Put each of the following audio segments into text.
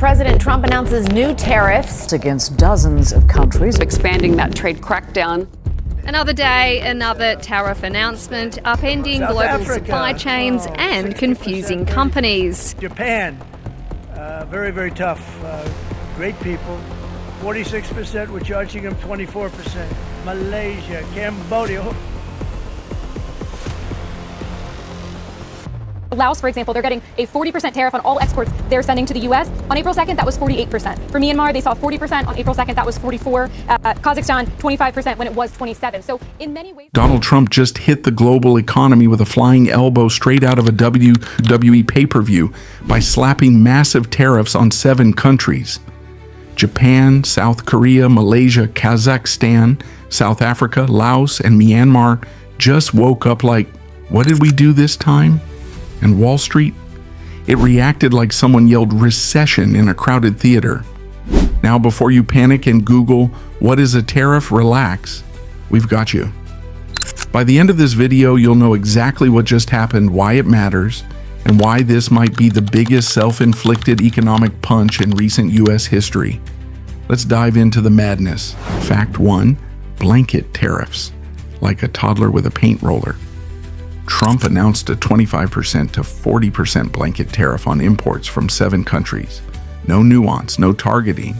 President Trump announces new tariffs against dozens of countries, expanding that trade crackdown. Another day, another tariff announcement, upending South global Africa. supply chains and confusing companies. Japan, very, very tough. Great people. 46%, we're charging them 24%. Malaysia, Cambodia. Laos, for example, they're getting a 40% tariff on all exports they're sending to the U.S. On April 2nd, that was 48%. For Myanmar, they saw 40%. On April 2nd, that was 44%. Kazakhstan, 25% when it was 27%. So in many ways... Donald Trump just hit the global economy with a flying elbow straight out of a WWE pay-per-view by slapping massive tariffs on 7 countries. Japan, South Korea, Malaysia, Kazakhstan, South Africa, Laos, and Myanmar just woke up like, what did we do this time? And Wall Street? It reacted like someone yelled recession in a crowded theater. Now, before you panic and Google, what is a tariff? Relax. We've got you. By the end of this video, you'll know exactly what just happened, why it matters, and why this might be the biggest self-inflicted economic punch in recent U.S. history. Let's dive into the madness. Fact 1, blanket tariffs, like a toddler with a paint roller. Trump announced a 25% to 40% blanket tariff on imports from 7 countries. No nuance, no targeting,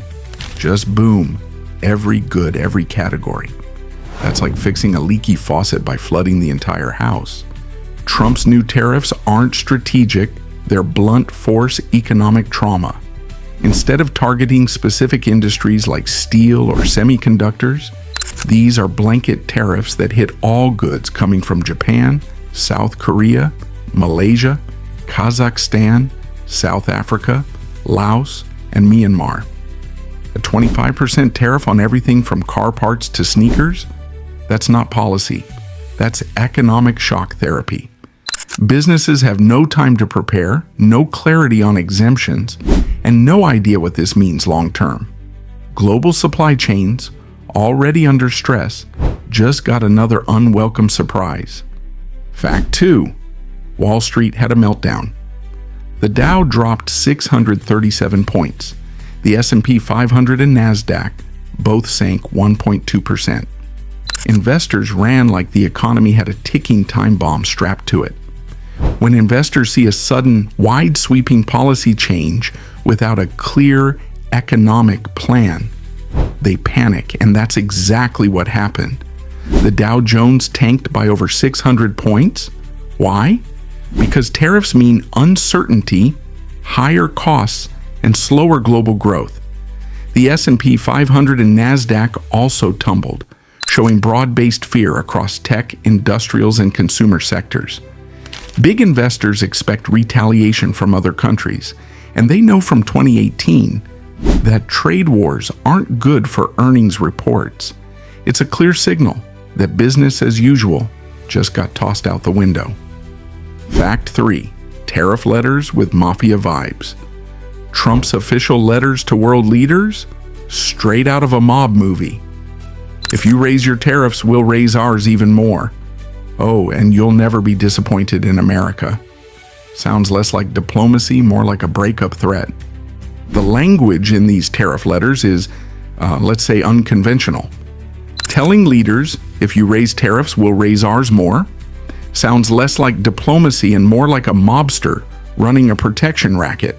just boom, every good, every category. That's like fixing a leaky faucet by flooding the entire house. Trump's new tariffs aren't strategic, they're blunt force economic trauma. Instead of targeting specific industries like steel or semiconductors, these are blanket tariffs that hit all goods coming from Japan, South Korea, Malaysia, Kazakhstan, South Africa, Laos, and Myanmar. A 25% tariff on everything from car parts to sneakers? That's not policy. That's economic shock therapy. Businesses have no time to prepare, no clarity on exemptions, and no idea what this means long term. Global supply chains, already under stress, just got another unwelcome surprise. Fact 2, Wall Street had a meltdown. The Dow dropped 637 points. The S&P 500 and NASDAQ both sank 1.2%. Investors ran like the economy had a ticking time bomb strapped to it. When investors see a sudden, wide-sweeping policy change without a clear economic plan, they panic, and that's exactly what happened. The Dow Jones tanked by over 600 points. Why? Because tariffs mean uncertainty, higher costs, and slower global growth. The S&P 500 and NASDAQ also tumbled, showing broad-based fear across tech, industrials, and consumer sectors. Big investors expect retaliation from other countries, and they know from 2018 that trade wars aren't good for earnings reports. It's a clear signal that business as usual just got tossed out the window. Fact 3, tariff letters with mafia vibes. Trump's official letters to world leaders? Straight out of a mob movie. If you raise your tariffs, we'll raise ours even more. Oh, and you'll never be disappointed in America. Sounds less like diplomacy, more like a breakup threat. The language in these tariff letters is, let's say, unconventional. Telling leaders, if you raise tariffs, we'll raise ours more, sounds less like diplomacy and more like a mobster running a protection racket.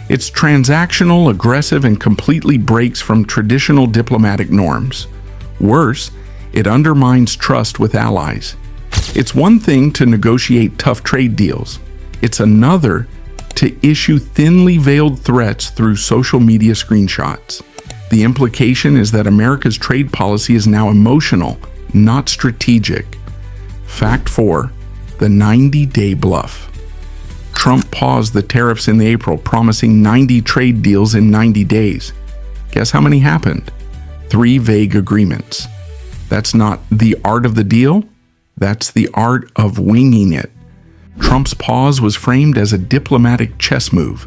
It's transactional, aggressive, and completely breaks from traditional diplomatic norms. Worse, it undermines trust with allies. It's one thing to negotiate tough trade deals. It's another to issue thinly veiled threats through social media screenshots. The implication is that America's trade policy is now emotional, not strategic. Fact 4, the 90-day bluff. Trump paused the tariffs in April, promising 90 trade deals in 90 days. Guess how many happened? 3 vague agreements. That's not the art of the deal, that's the art of winging it. Trump's pause was framed as a diplomatic chess move.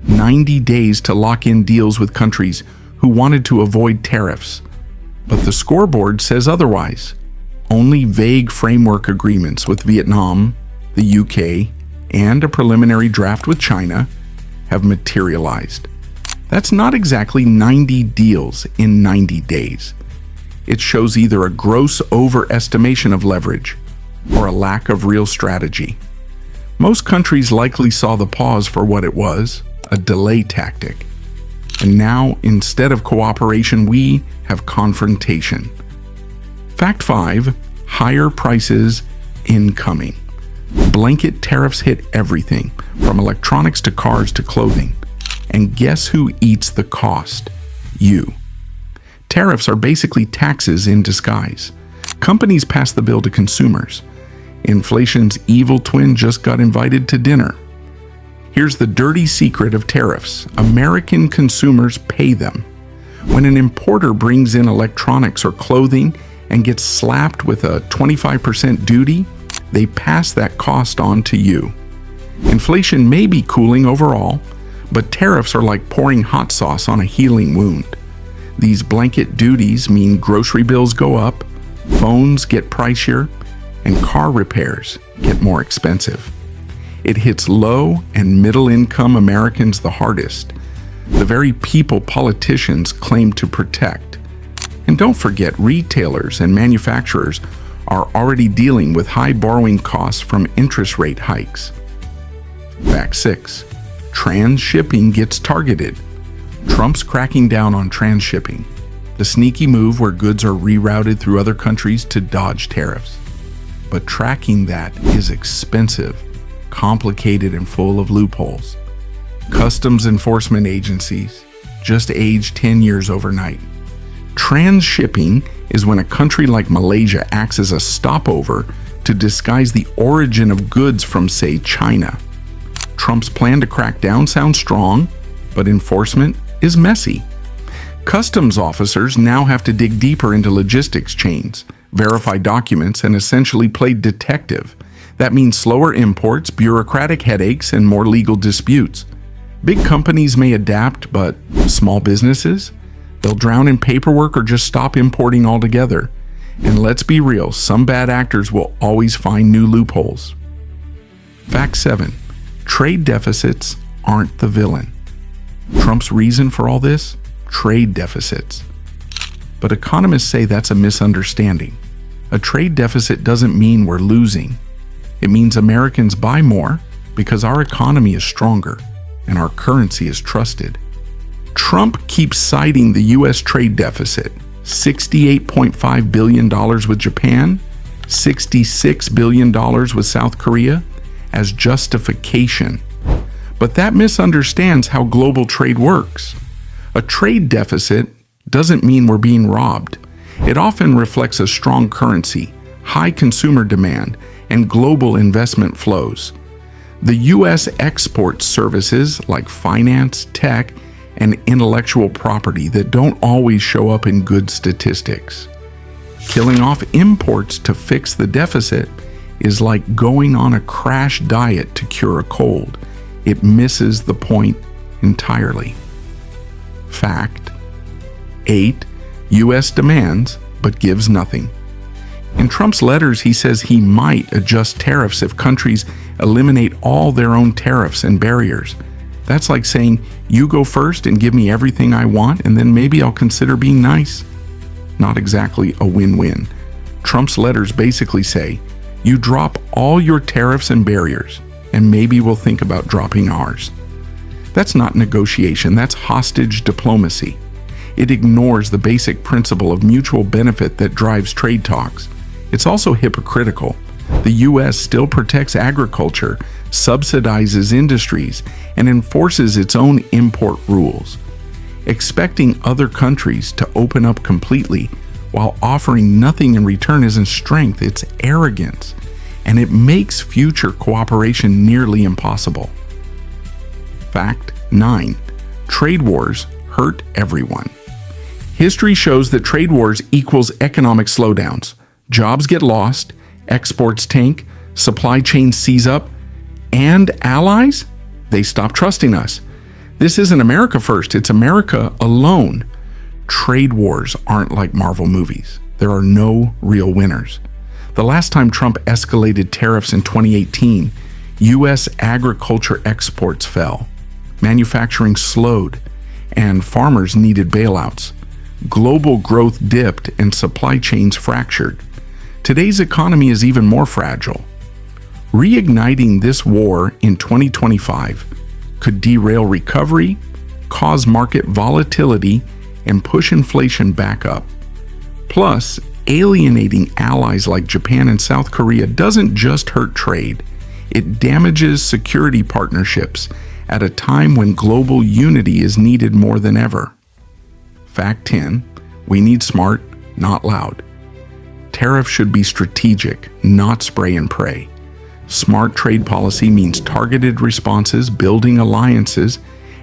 90 days to lock in deals with countries who wanted to avoid tariffs. But the scoreboard says otherwise. Only vague framework agreements with Vietnam, the UK, and a preliminary draft with China have materialized. That's not exactly 90 deals in 90 days. It shows either a gross overestimation of leverage or a lack of real strategy. Most countries likely saw the pause for what it was, a delay tactic. And now, instead of cooperation, we have confrontation. Fact 5, higher prices incoming. Blanket tariffs hit everything, from electronics to cars to clothing. And guess who eats the cost? You. Tariffs are basically taxes in disguise. Companies pass the bill to consumers. Inflation's evil twin just got invited to dinner. Here's the dirty secret of tariffs. American consumers pay them. When an importer brings in electronics or clothing and gets slapped with a 25% duty, they pass that cost on to you. Inflation may be cooling overall, but tariffs are like pouring hot sauce on a healing wound. These blanket duties mean grocery bills go up, phones get pricier, and car repairs get more expensive. It hits low and middle-income Americans the hardest, the very people politicians claim to protect. And don't forget, retailers and manufacturers are already dealing with high borrowing costs from interest rate hikes. Fact 6. Transshipping gets targeted. Trump's cracking down on transshipping, the sneaky move where goods are rerouted through other countries to dodge tariffs. But tracking that is expensive, complicated, and full of loopholes. Customs enforcement agencies just age 10 years overnight. Transshipping is when a country like Malaysia acts as a stopover to disguise the origin of goods from, say, China. Trump's plan to crack down sounds strong, but enforcement is messy. Customs officers now have to dig deeper into logistics chains, verify documents, and essentially play detective. That means slower imports, bureaucratic headaches, and more legal disputes. Big companies may adapt, but small businesses? They'll drown in paperwork or just stop importing altogether. And let's be real, some bad actors will always find new loopholes. Fact 7. Trade deficits aren't the villain. Trump's reason for all this? Trade deficits. But economists say that's a misunderstanding. A trade deficit doesn't mean we're losing. It means Americans buy more because our economy is stronger and our currency is trusted. Trump keeps citing the U.S. trade deficit, $68.5 billion with Japan, $66 billion with South Korea, as justification. But that misunderstands how global trade works. A trade deficit doesn't mean we're being robbed. It often reflects a strong currency, high consumer demand, and global investment flows. The U.S. exports services like finance, tech, and intellectual property that don't always show up in good statistics. Killing off imports to fix the deficit is like going on a crash diet to cure a cold. It misses the point entirely. Fact 8. U.S. demands but gives nothing. In Trump's letters, he says he might adjust tariffs if countries eliminate all their own tariffs and barriers. That's like saying, you go first and give me everything I want, and then maybe I'll consider being nice. Not exactly a win-win. Trump's letters basically say, you drop all your tariffs and barriers, and maybe we'll think about dropping ours. That's not negotiation, that's hostage diplomacy. It ignores the basic principle of mutual benefit that drives trade talks. It's also hypocritical. The U.S. still protects agriculture, subsidizes industries, and enforces its own import rules. Expecting other countries to open up completely while offering nothing in return isn't strength, it's arrogance. And it makes future cooperation nearly impossible. Fact 9. Trade wars hurt everyone. History shows that trade wars equals economic slowdowns. Jobs get lost, exports tank, supply chains seize up, and allies? They stop trusting us. This isn't America first, it's America alone. Trade wars aren't like Marvel movies. There are no real winners. The last time Trump escalated tariffs in 2018, U.S. agriculture exports fell. Manufacturing slowed, and farmers needed bailouts. Global growth dipped and supply chains fractured. Today's economy is even more fragile. Reigniting this war in 2025 could derail recovery, cause market volatility, and push inflation back up. Plus, alienating allies like Japan and South Korea doesn't just hurt trade, it damages security partnerships at a time when global unity is needed more than ever. Fact 10. We need smart, not loud. Tariff should be strategic, not spray and pray. Smart trade policy means targeted responses, building alliances,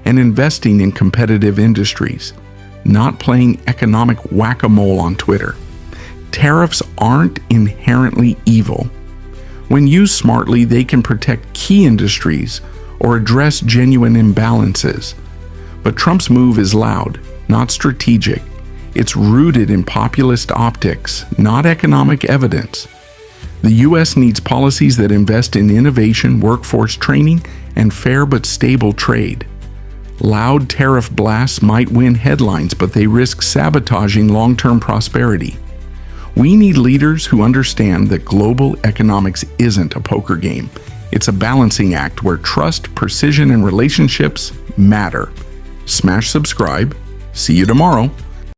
and investing in competitive industries, not playing economic whack-a-mole on Twitter. Tariffs aren't inherently evil. When used smartly, they can protect key industries or address genuine imbalances. But Trump's move is loud, not strategic. It's rooted in populist optics, not economic evidence. The U.S. needs policies that invest in innovation, workforce training, and fair but stable trade. Loud tariff blasts might win headlines, but they risk sabotaging long-term prosperity. We need leaders who understand that global economics isn't a poker game. It's a balancing act where trust, precision, and relationships matter. Smash subscribe. See you tomorrow.